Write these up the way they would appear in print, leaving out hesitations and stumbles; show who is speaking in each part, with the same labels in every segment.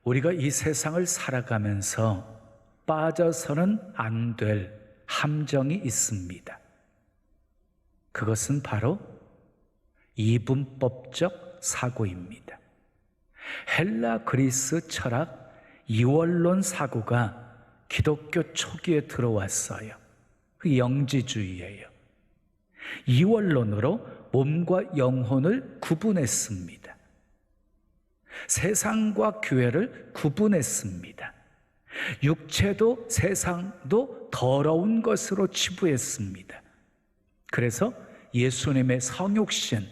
Speaker 1: 우리가 이 세상을 살아가면서 빠져서는 안 될 함정이 있습니다. 그것은 바로 이분법적 사고입니다. 헬라 그리스 철학 이원론 사고가 기독교 초기에 들어왔어요. 그 영지주의예요. 이원론으로 몸과 영혼을 구분했습니다. 세상과 교회를 구분했습니다. 육체도 세상도 더러운 것으로 치부했습니다. 그래서 예수님의 성육신,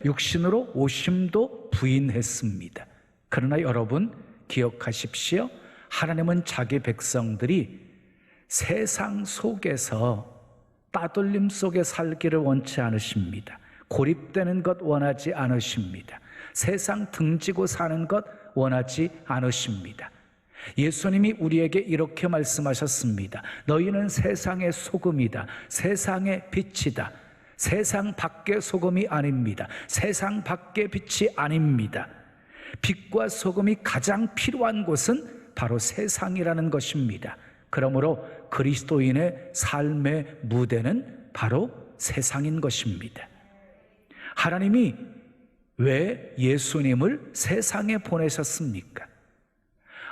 Speaker 1: 육신으로 오심도 부인했습니다. 그러나 여러분 기억하십시오. 하나님은 자기 백성들이 세상 속에서 따돌림 속에 살기를 원치 않으십니다. 고립되는 것 원하지 않으십니다. 세상 등지고 사는 것 원하지 않으십니다. 예수님이 우리에게 이렇게 말씀하셨습니다. 너희는 세상의 소금이다. 세상의 빛이다. 세상 밖의 소금이 아닙니다. 세상 밖의 빛이 아닙니다. 빛과 소금이 가장 필요한 곳은 바로 세상이라는 것입니다. 그러므로 그리스도인의 삶의 무대는 바로 세상인 것입니다. 하나님이 왜 예수님을 세상에 보내셨습니까?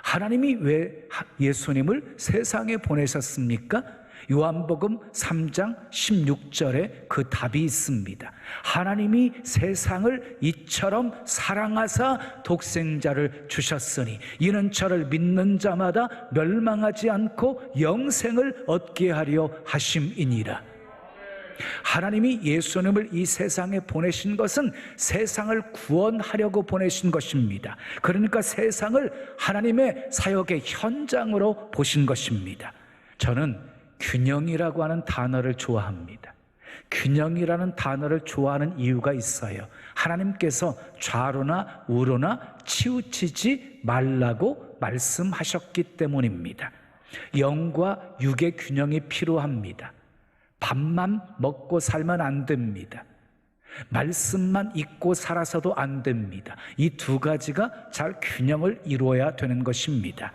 Speaker 1: 하나님이 왜 예수님을 세상에 보내셨습니까? 요한복음 3장 16절에 그 답이 있습니다. 하나님이 세상을 이처럼 사랑하사 독생자를 주셨으니 이는 저를 믿는 자마다 멸망하지 않고 영생을 얻게 하려 하심이니라. 하나님이 예수님을 이 세상에 보내신 것은 세상을 구원하려고 보내신 것입니다. 그러니까 세상을 하나님의 사역의 현장으로 보신 것입니다. 저는 균형이라고 하는 단어를 좋아합니다. 균형이라는 단어를 좋아하는 이유가 있어요. 하나님께서 좌로나 우로나 치우치지 말라고 말씀하셨기 때문입니다. 영과 육의 균형이 필요합니다. 밥만 먹고 살면 안 됩니다. 말씀만 잊고 살아서도 안 됩니다. 이 두 가지가 잘 균형을 이루어야 되는 것입니다.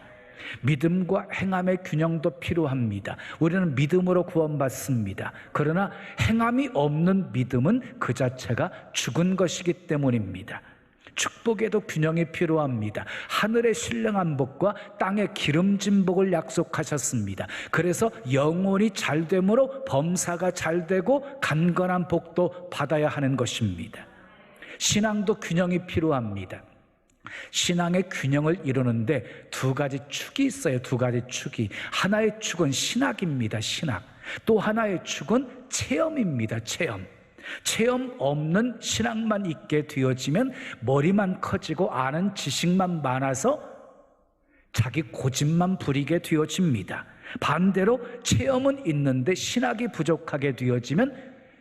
Speaker 1: 믿음과 행함의 균형도 필요합니다. 우리는 믿음으로 구원받습니다. 그러나 행함이 없는 믿음은 그 자체가 죽은 것이기 때문입니다. 축복에도 균형이 필요합니다. 하늘의 신령한 복과 땅의 기름진 복을 약속하셨습니다. 그래서 영혼이 잘됨으로 범사가 잘되고 강건한 복도 받아야 하는 것입니다. 신앙도 균형이 필요합니다. 신앙의 균형을 이루는데 두 가지 축이 있어요. 두 가지 축이. 하나의 축은 신학입니다. 신학. 또 하나의 축은 체험입니다. 체험 없는 신앙만 있게 되어지면 머리만 커지고 아는 지식만 많아서 자기 고집만 부리게 되어집니다. 반대로 체험은 있는데 신학이 부족하게 되어지면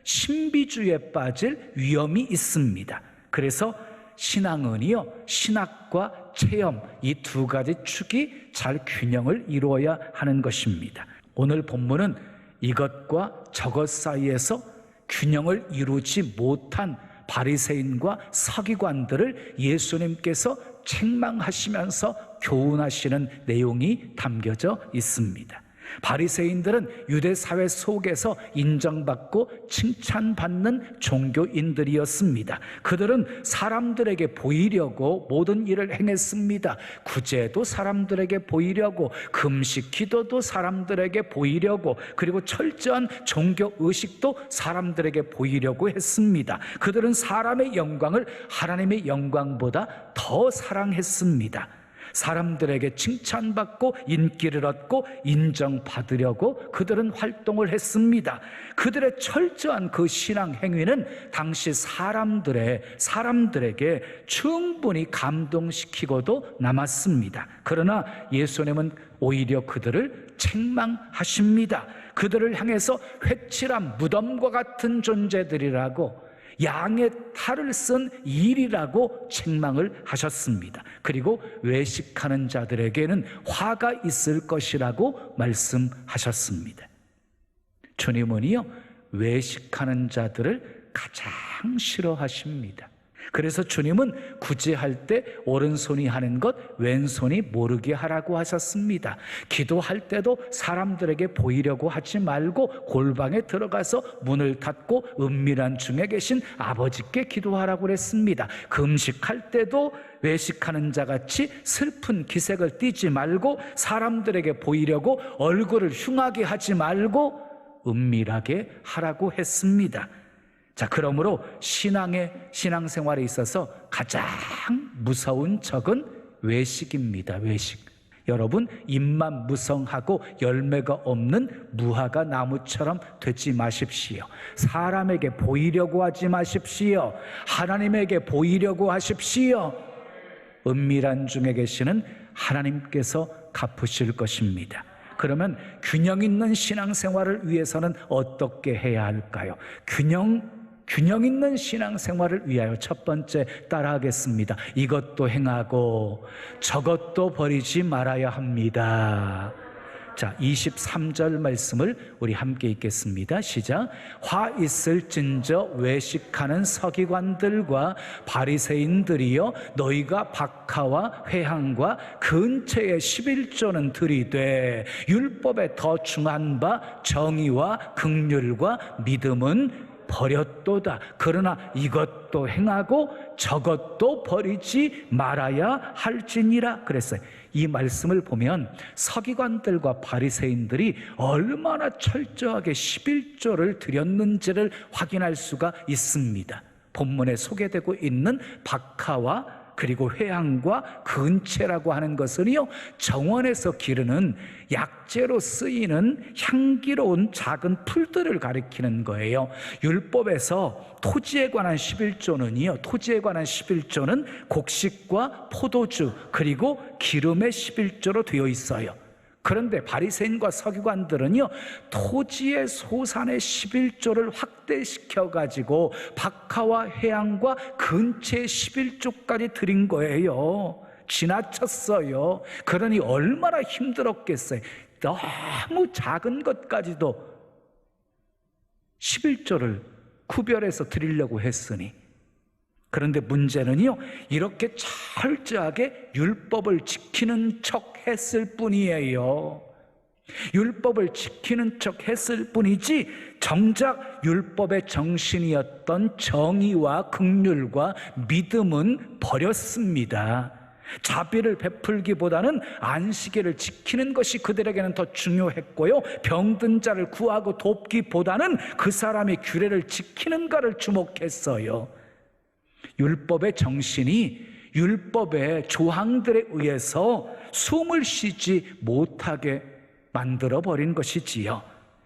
Speaker 1: 신비주의에 빠질 위험이 있습니다. 그래서 신앙은요, 신학과 체험 이 두 가지 축이 잘 균형을 이루어야 하는 것입니다. 오늘 본문은 이것과 저것 사이에서 균형을 이루지 못한 바리새인과 서기관들을 예수님께서 책망하시면서 교훈하시는 내용이 담겨져 있습니다. 바리새인들은 유대 사회 속에서 인정받고 칭찬받는 종교인들이었습니다. 그들은 사람들에게 보이려고 모든 일을 행했습니다. 구제도 사람들에게 보이려고, 금식 기도도 사람들에게 보이려고, 그리고 철저한 종교 의식도 사람들에게 보이려고 했습니다. 그들은 사람의 영광을 하나님의 영광보다 더 사랑했습니다. 사람들에게 칭찬받고 인기를 얻고 인정받으려고 그들은 활동을 했습니다. 그들의 철저한 그 신앙 행위는 당시 사람들에게 충분히 감동시키고도 남았습니다. 그러나 예수님은 오히려 그들을 책망하십니다. 그들을 향해서 회칠한 무덤과 같은 존재들이라고, 양의 탈을 쓴 일이라고 책망을 하셨습니다. 그리고 외식하는 자들에게는 화가 있을 것이라고 말씀하셨습니다. 주님은요, 외식하는 자들을 가장 싫어하십니다. 그래서 주님은 구제할 때 오른손이 하는 것 왼손이 모르게 하라고 하셨습니다. 기도할 때도 사람들에게 보이려고 하지 말고 골방에 들어가서 문을 닫고 은밀한 중에 계신 아버지께 기도하라고 그랬습니다. 금식할 때도 외식하는 자같이 슬픈 기색을 띠지 말고 사람들에게 보이려고 얼굴을 흉하게 하지 말고 은밀하게 하라고 했습니다. 자, 그러므로 신앙생활에 있어서 가장 무서운 적은 외식입니다. 외식. 여러분, 입만 무성하고 열매가 없는 무화과 나무처럼 되지 마십시오. 사람에게 보이려고 하지 마십시오. 하나님에게 보이려고 하십시오. 은밀한 중에 계시는 하나님께서 갚으실 것입니다. 그러면 균형 있는 신앙생활을 위해서는 어떻게 해야 할까요? 균형 있는 신앙생활을 위하여 첫 번째 따라하겠습니다. 이것도 행하고 저것도 버리지 말아야 합니다. 자, 23절 말씀을 우리 함께 읽겠습니다. 시작. 화 있을진저 외식하는 서기관들과 바리새인들이여, 너희가 박하와 회향과 근처에 11조는 들이되 율법에 더 중한 바 정의와 긍휼과 믿음은 버렸도다. 그러나 이것도 행하고 저것도 버리지 말아야 할지니라 그랬어요. 이 말씀을 보면 서기관들과 바리새인들이 얼마나 철저하게 11조를 드렸는지를 확인할 수가 있습니다. 본문에 소개되고 있는 박하와 그리고 회향과 근채라고 하는 것은요, 정원에서 기르는 약재로 쓰이는 향기로운 작은 풀들을 가리키는 거예요. 율법에서 토지에 관한 11조는 곡식과 포도주 그리고 기름의 11조로 되어 있어요. 그런데 바리새인과 서기관들은요, 토지의 소산의 11조를 확대시켜 가지고 박하와 회향과 근채의 11조까지 드린 거예요. 지나쳤어요. 그러니 얼마나 힘들었겠어요. 너무 작은 것까지도 11조를 구별해서 드리려고 했으니. 그런데 문제는요, 이렇게 철저하게 율법을 지키는 척 했을 뿐이에요. 율법을 지키는 척 했을 뿐이지 정작 율법의 정신이었던 정의와 긍휼과 믿음은 버렸습니다. 자비를 베풀기보다는 안식일을 지키는 것이 그들에게는 더 중요했고요, 병든 자를 구하고 돕기보다는 그 사람이 규례를 지키는가를 주목했어요. 율법의 정신이 율법의 조항들에 의해서 숨을 쉬지 못하게 만들어버린 것이지요.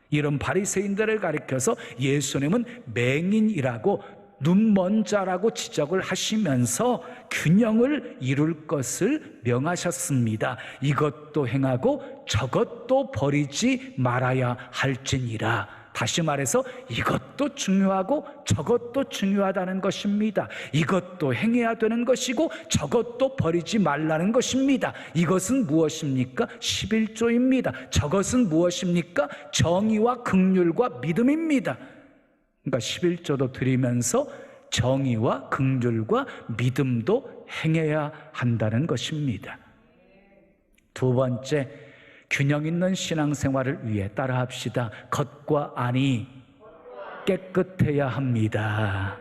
Speaker 1: 이런 바리새인들을 가리켜서 예수님은 맹인이라고 눈먼 자라고 지적을 하시면서 균형을 이룰 것을 명하셨습니다. 이것도 행하고 저것도 버리지 말아야 할지니라. 다시 말해서 이것도 중요하고 저것도 중요하다는 것입니다. 이것도 행해야 되는 것이고 저것도 버리지 말라는 것입니다. 이것은 무엇입니까? 11조입니다. 저것은 무엇입니까? 정의와 긍휼과 믿음입니다. 그러니까 11조도 드리면서 정의와 긍휼과 믿음도 행해야 한다는 것입니다. 두 번째, 균형 있는 신앙생활을 위해 따라합시다. 겉과 안이 깨끗해야 합니다.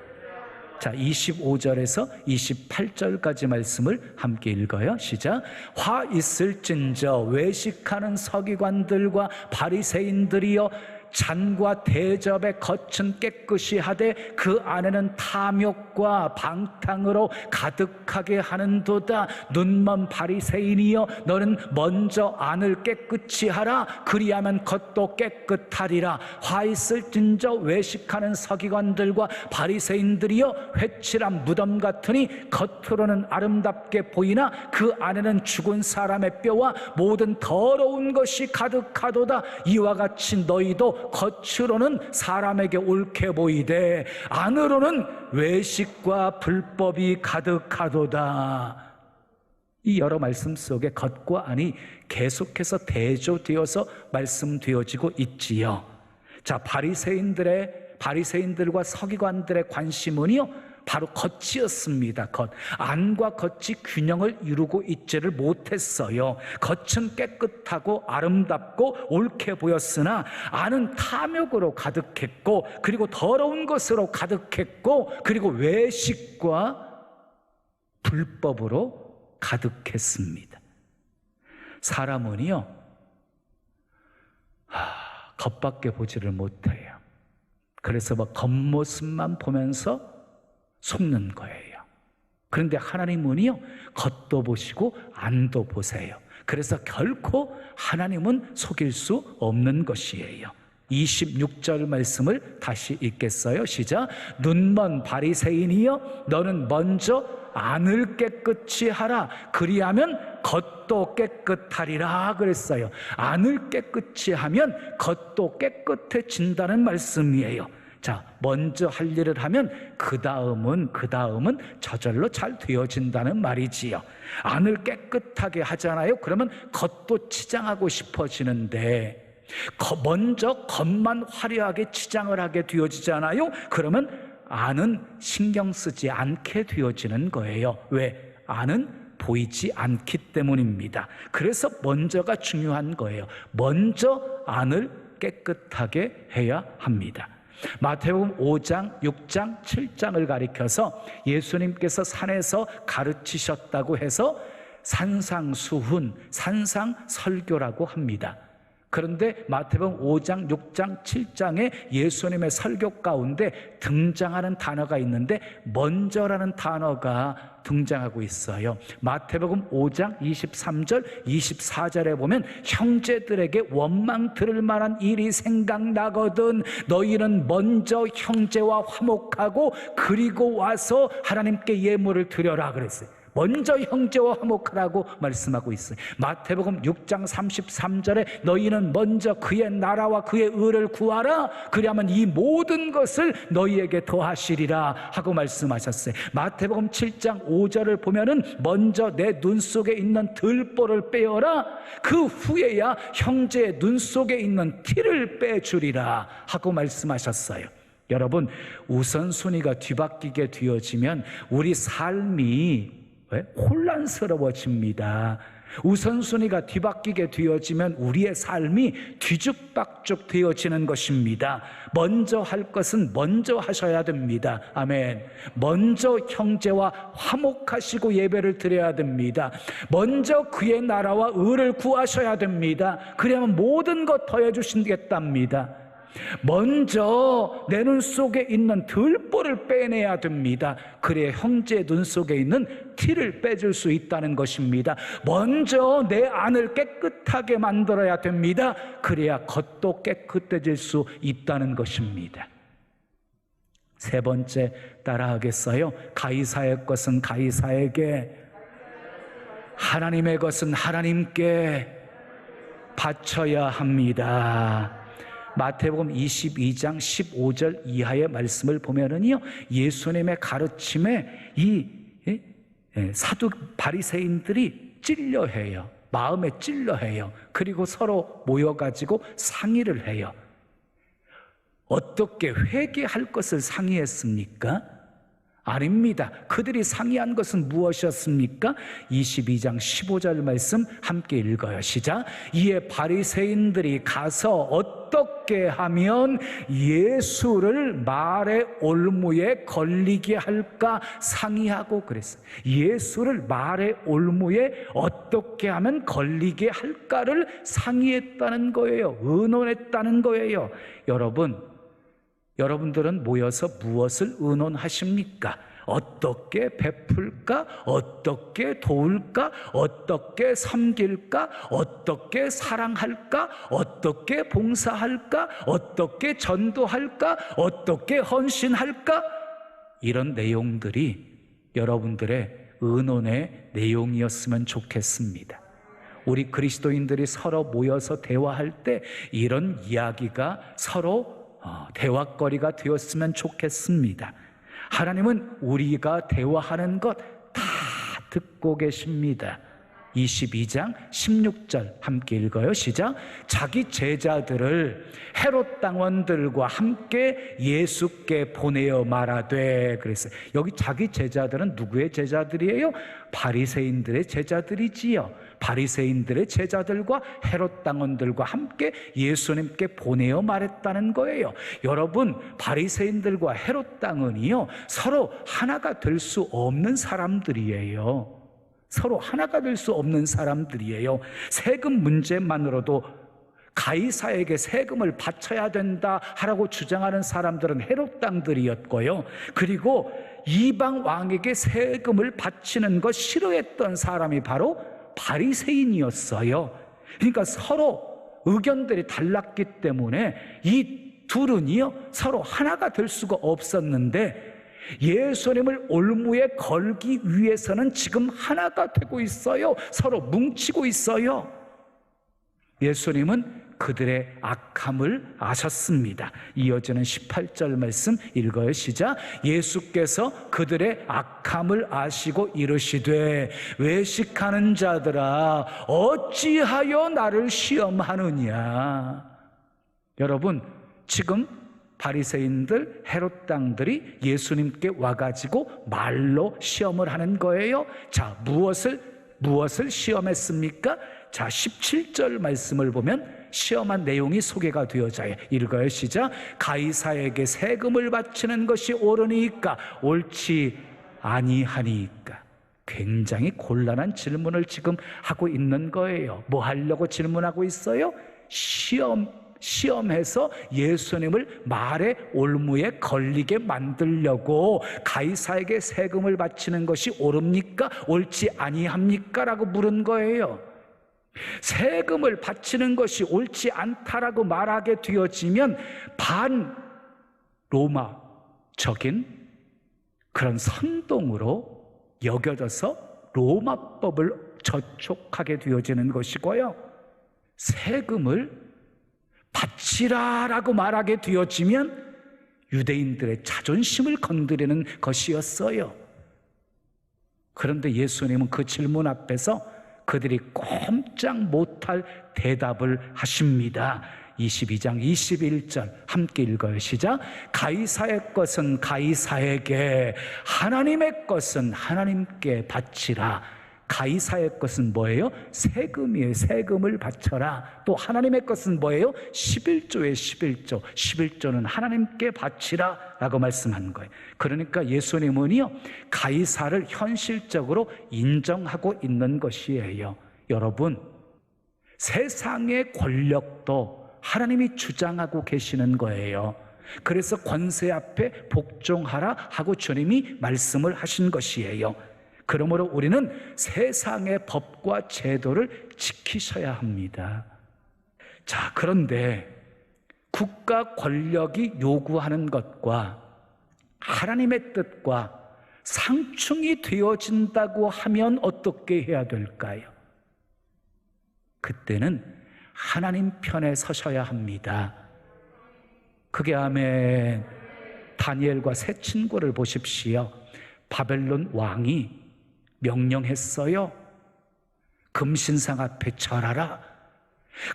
Speaker 1: 자, 25절에서 28절까지 말씀을 함께 읽어요. 시작. 화 있을진저 외식하는 서기관들과 바리새인들이여, 잔과 대접의 겉은 깨끗이 하되 그 안에는 탐욕과 방탕으로 가득하게 하는도다. 눈먼 바리새인이여, 너는 먼저 안을 깨끗이 하라. 그리하면 겉도 깨끗하리라. 화 있을진저 외식하는 서기관들과 바리새인들이여, 회칠한 무덤 같으니 겉으로는 아름답게 보이나 그 안에는 죽은 사람의 뼈와 모든 더러운 것이 가득하도다. 이와 같이 너희도 겉으로는 사람에게 옳게 보이되 안으로는 외식과 불법이 가득하도다. 이 여러 말씀 속에 겉과 안이 계속해서 대조되어서 말씀되어지고 있지요. 자, 바리새인들과 서기관들의 관심은요, 바로 겉이었습니다. 겉. 안과 겉이 균형을 이루고 있지를 못했어요. 겉은 깨끗하고 아름답고 옳게 보였으나 안은 탐욕으로 가득했고, 그리고 더러운 것으로 가득했고, 그리고 외식과 불법으로 가득했습니다. 사람은요, 겉밖에 보지를 못해요. 그래서 겉모습만 보면서 속는 거예요. 그런데 하나님은요, 겉도 보시고 안도 보세요. 그래서 결코 하나님은 속일 수 없는 것이에요. 26절 말씀을 다시 읽겠어요. 시작. 눈먼 바리새인이여, 너는 먼저 안을 깨끗이 하라. 그리하면 겉도 깨끗하리라 그랬어요. 안을 깨끗이 하면 겉도 깨끗해진다는 말씀이에요. 자, 먼저 할 일을 하면 그 다음은 저절로 잘 되어진다는 말이지요. 안을 깨끗하게 하잖아요. 그러면 겉도 치장하고 싶어지는데, 먼저 겉만 화려하게 치장을 하게 되어지잖아요. 그러면 안은 신경 쓰지 않게 되어지는 거예요. 왜? 안은 보이지 않기 때문입니다. 그래서 먼저가 중요한 거예요. 먼저 안을 깨끗하게 해야 합니다. 마태복음 5장, 6장, 7장을 가리켜서 예수님께서 산에서 가르치셨다고 해서 산상수훈, 산상설교라고 합니다. 그런데 마태복음 5장, 6장, 7장에 예수님의 설교 가운데 등장하는 단어가 있는데 먼저라는 단어가 등장하고 있어요. 마태복음 5장 23절, 24절에 보면 형제들에게 원망 들을 만한 일이 생각나거든 너희는 먼저 형제와 화목하고 그리고 와서 하나님께 예물을 드려라 그랬어요. 먼저 형제와 화목하라고 말씀하고 있어요. 마태복음 6장 33절에 너희는 먼저 그의 나라와 그의 의를 구하라. 그리하면 이 모든 것을 너희에게 더하시리라 하고 말씀하셨어요. 마태복음 7장 5절을 보면은 먼저 내 눈 속에 있는 들보를 빼어라. 그 후에야 형제의 눈 속에 있는 티를 빼주리라 하고 말씀하셨어요. 여러분, 우선순위가 뒤바뀌게 되어지면 우리 삶이 혼란스러워집니다. 우선순위가 뒤바뀌게 되어지면 우리의 삶이 뒤죽박죽 되어지는 것입니다. 먼저 할 것은 먼저 하셔야 됩니다. 아멘. 먼저 형제와 화목하시고 예배를 드려야 됩니다. 먼저 그의 나라와 의를 구하셔야 됩니다. 그러면 모든 것 더해 주시겠답니다. 먼저 내 눈 속에 있는 들보를 빼내야 됩니다. 그래야 형제의 눈 속에 있는 티를 빼줄 수 있다는 것입니다. 먼저 내 안을 깨끗하게 만들어야 됩니다. 그래야 겉도 깨끗해질 수 있다는 것입니다. 세 번째 따라하겠어요? 가이사의 것은 가이사에게, 하나님의 것은 하나님께 바쳐야 합니다. 마태복음 22장 15절 이하의 말씀을 보면은요, 예수님의 가르침에 이 사두 바리새인들이 찔려해요. 마음에 찔려해요. 그리고 서로 모여가지고 상의를 해요. 어떻게 회개할 것을 상의했습니까? 아닙니다. 그들이 상의한 것은 무엇이었습니까? 22장 15절 말씀 함께 읽어요. 시작. 이에 바리새인들이 가서 어떻게 하면 예수를 말의 올무에 걸리게 할까 상의하고 그랬어요. 예수를 말의 올무에 어떻게 하면 걸리게 할까를 상의했다는 거예요. 의논했다는 거예요. 여러분들은 모여서 무엇을 의논하십니까? 어떻게 베풀까? 어떻게 도울까? 어떻게 섬길까? 어떻게 사랑할까? 어떻게 봉사할까? 어떻게 전도할까? 어떻게 헌신할까? 이런 내용들이 여러분들의 의논의 내용이었으면 좋겠습니다. 우리 그리스도인들이 서로 모여서 대화할 때 이런 이야기가 서로 대화거리가 되었으면 좋겠습니다. 하나님은 우리가 대화하는 것 다 듣고 계십니다. 22장 16절 함께 읽어요. 시작. 자기 제자들을 헤롯 당원들과 함께 예수께 보내어 말하되. 그랬어요. 여기 자기 제자들은 누구의 제자들이에요? 바리새인들의 제자들이지요. 바리새인들의 제자들과 헤롯 당원들과 함께 예수님께 보내어 말했다는 거예요. 여러분, 바리새인들과 헤롯 당원이요, 서로 하나가 될 수 없는 사람들이에요. 서로 하나가 될 수 없는 사람들이에요. 세금 문제만으로도 가이사에게 세금을 바쳐야 된다 하라고 주장하는 사람들은 헤롯 당들이었고요. 그리고 이방 왕에게 세금을 바치는 것 싫어했던 사람이 바로 바리새인이었어요. 그러니까 서로 의견들이 달랐기 때문에 이 둘은요, 서로 하나가 될 수가 없었는데 예수님을 올무에 걸기 위해서는 지금 하나가 되고 있어요. 서로 뭉치고 있어요. 예수님은 그들의 악함을 아셨습니다. 이어지는 18절 말씀 읽어요. 시작. 예수께서 그들의 악함을 아시고 이르시되 외식하는 자들아 어찌하여 나를 시험하느냐. 여러분, 지금 바리새인들, 헤롯 당들이 예수님께 와가지고 말로 시험을 하는 거예요. 자, 무엇을 시험했습니까? 자, 17절 말씀을 보면 시험한 내용이 소개가 되어져요. 읽어요. 시작. 가이사에게 세금을 바치는 것이 옳으니까 옳지 아니하니까. 굉장히 곤란한 질문을 지금 하고 있는 거예요. 뭐 하려고 질문하고 있어요? 시험해서 예수님을 말의 올무에 걸리게 만들려고 가이사에게 세금을 바치는 것이 옳습니까? 옳지 아니합니까? 라고 물은 거예요. 세금을 바치는 것이 옳지 않다라고 말하게 되어지면 반로마적인 그런 선동으로 여겨져서 로마법을 저촉하게 되어지는 것이고요. 세금을 바치라라고 말하게 되어지면 유대인들의 자존심을 건드리는 것이었어요. 그런데 예수님은 그 질문 앞에서 그들이 꼼짝 못할 대답을 하십니다. 22장 21절 함께 읽어요. 시작. 가이사의 것은 가이사에게, 하나님의 것은 하나님께 바치라. 가이사의 것은 뭐예요? 세금이에요. 세금을 바쳐라. 또 하나님의 것은 뭐예요? 11조에 11조. 11조는 하나님께 바치라 라고 말씀한 거예요. 그러니까 예수님은요, 가이사를 현실적으로 인정하고 있는 것이에요. 여러분, 세상의 권력도 하나님이 주장하고 계시는 거예요. 그래서 권세 앞에 복종하라 하고 주님이 말씀을 하신 것이에요. 그러므로 우리는 세상의 법과 제도를 지키셔야 합니다. 자, 그런데 국가 권력이 요구하는 것과 하나님의 뜻과 상충이 되어진다고 하면 어떻게 해야 될까요? 그때는 하나님 편에 서셔야 합니다. 그게 아멘. 다니엘과 세 친구를 보십시오. 바벨론 왕이 명령했어요. 금신상 앞에 절하라.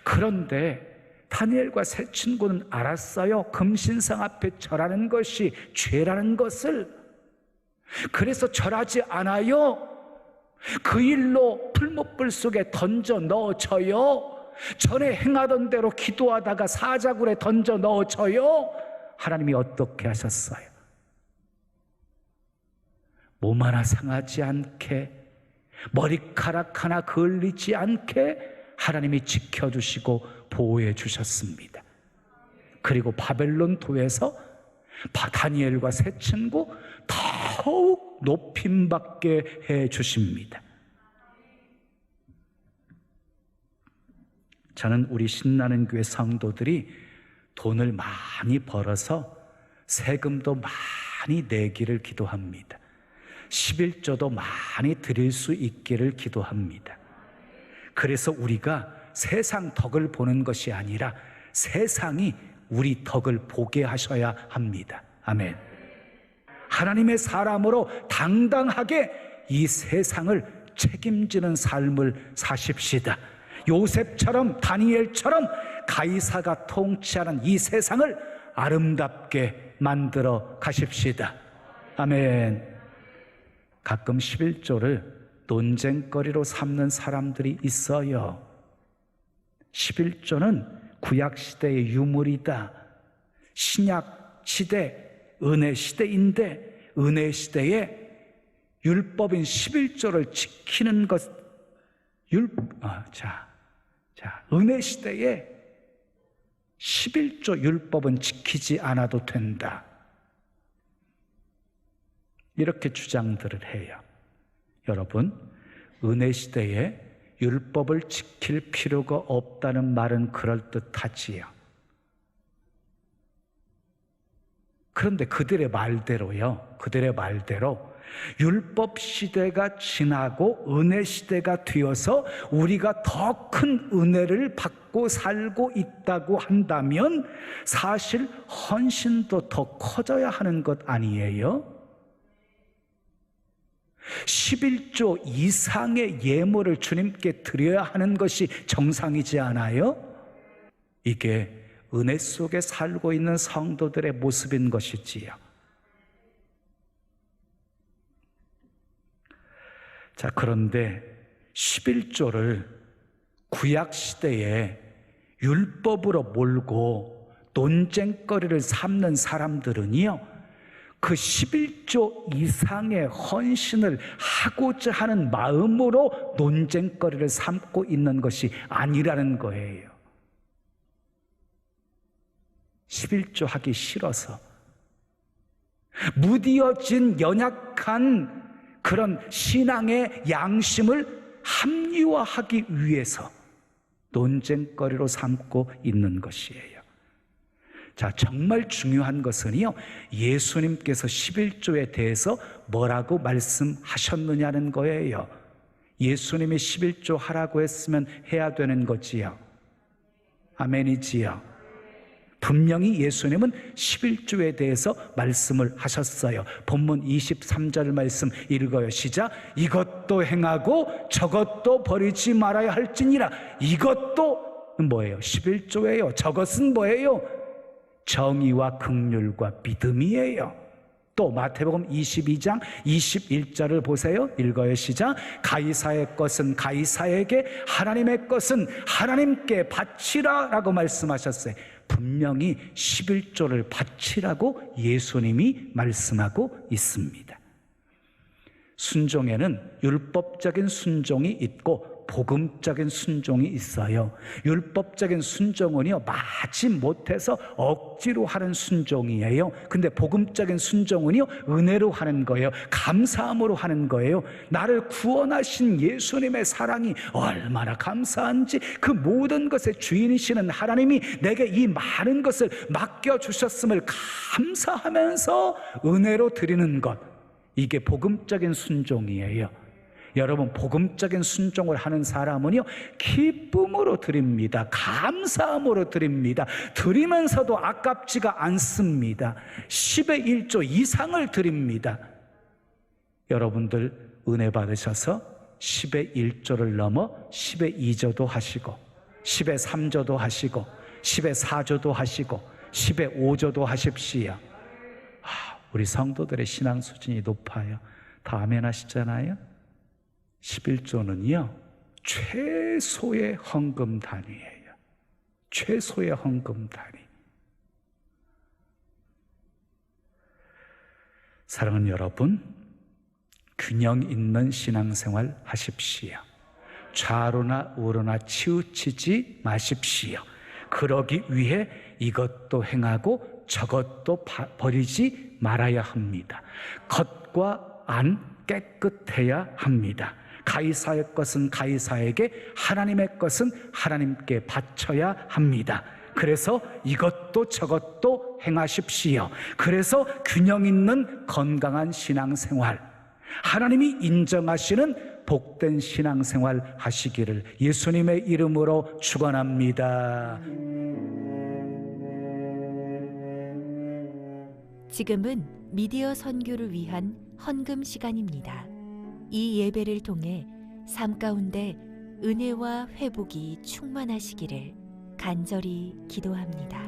Speaker 1: 그런데 다니엘과 세 친구는 알았어요. 금신상 앞에 절하는 것이 죄라는 것을. 그래서 절하지 않아요. 그 일로 풀무불 속에 던져 넣어줘요. 전에 행하던 대로 기도하다가 사자굴에 던져 넣어줘요. 하나님이 어떻게 하셨어요? 몸 하나 상하지 않게, 머리카락 하나 걸리지 않게 하나님이 지켜주시고 보호해 주셨습니다. 그리고 바벨론 도에서 다니엘과 세 친구 더욱 높임받게 해 주십니다. 저는 우리 신나는 교회 성도들이 돈을 많이 벌어서 세금도 많이 내기를 기도합니다. 11조도 많이 드릴 수 있기를 기도합니다. 그래서 우리가 세상 덕을 보는 것이 아니라 세상이 우리 덕을 보게 하셔야 합니다. 아멘. 하나님의 사람으로 당당하게 이 세상을 책임지는 삶을 사십시다. 요셉처럼, 다니엘처럼 가이사가 통치하는 이 세상을 아름답게 만들어 가십시다. 아멘. 가끔 11조를 논쟁거리로 삼는 사람들이 있어요. 11조는 구약시대의 유물이다. 신약시대, 은혜시대인데 은혜시대에 율법인 11조를 지키는 것, 은혜시대에 11조 율법은 지키지 않아도 된다. 이렇게 주장들을 해요. 여러분, 은혜시대에 율법을 지킬 필요가 없다는 말은 그럴듯하지요. 그런데 그들의 말대로 율법 시대가 지나고 은혜 시대가 되어서 우리가 더 큰 은혜를 받고 살고 있다고 한다면 사실 헌신도 더 커져야 하는 것 아니에요? 11조 이상의 예물을 주님께 드려야 하는 것이 정상이지 않아요? 이게 은혜 속에 살고 있는 성도들의 모습인 것이지요. 자, 그런데 11조를 구약시대에 율법으로 몰고 논쟁거리를 삼는 사람들은요, 그 11조 이상의 헌신을 하고자 하는 마음으로 논쟁거리를 삼고 있는 것이 아니라는 거예요. 11조 하기 싫어서, 무디어진 연약한 그런 신앙의 양심을 합리화하기 위해서 논쟁거리로 삼고 있는 것이에요. 자, 정말 중요한 것은요, 예수님께서 11조에 대해서 뭐라고 말씀하셨느냐는 거예요. 예수님이 11조 하라고 했으면 해야 되는 거지요. 아멘이지요. 분명히 예수님은 11조에 대해서 말씀을 하셨어요. 본문 23절 말씀 읽어요. 시작. 이것도 행하고 저것도 버리지 말아야 할지니라. 이것도 뭐예요? 11조예요. 저것은 뭐예요? 정의와 긍휼과 믿음이에요. 또 마태복음 22장 21절을 보세요. 읽어요. 시작. 가이사의 것은 가이사에게, 하나님의 것은 하나님께 바치라 라고 말씀하셨어요. 분명히 11조를 바치라고 예수님이 말씀하고 있습니다. 순종에는 율법적인 순종이 있고 복음적인 순종이 있어요. 율법적인 순종은요, 마지못해서 억지로 하는 순종이에요. 근데 복음적인 순종은요, 은혜로 하는 거예요. 감사함으로 하는 거예요. 나를 구원하신 예수님의 사랑이 얼마나 감사한지, 그 모든 것의 주인이시는 하나님이 내게 이 많은 것을 맡겨주셨음을 감사하면서 은혜로 드리는 것, 이게 복음적인 순종이에요. 여러분, 복음적인 순종을 하는 사람은요, 기쁨으로 드립니다. 감사함으로 드립니다. 드리면서도 아깝지가 않습니다. 10의 1조 이상을 드립니다. 여러분들 은혜 받으셔서 10의 1조를 넘어 10의 2조도 하시고 10의 3조도 하시고 10의 4조도 하시고 10의 5조도 하십시오. 우리 성도들의 신앙 수준이 높아요. 다 아멘 하시잖아요. 11조는요, 최소의 헌금 단위예요. 최소의 헌금 단위. 사랑하는 여러분, 균형 있는 신앙생활 하십시오. 좌로나 우로나 치우치지 마십시오. 그러기 위해 이것도 행하고 저것도 버리지 말아야 합니다. 겉과 안 깨끗해야 합니다. 가이사의 것은 가이사에게, 하나님의 것은 하나님께 바쳐야 합니다. 그래서 이것도 저것도 행하십시오. 그래서 균형 있는 건강한 신앙생활, 하나님이 인정하시는 복된 신앙생활 하시기를 예수님의 이름으로 축원합니다.
Speaker 2: 지금은 미디어 선교를 위한 헌금 시간입니다. 이 예배를 통해 삶 가운데 은혜와 회복이 충만하시기를 간절히 기도합니다.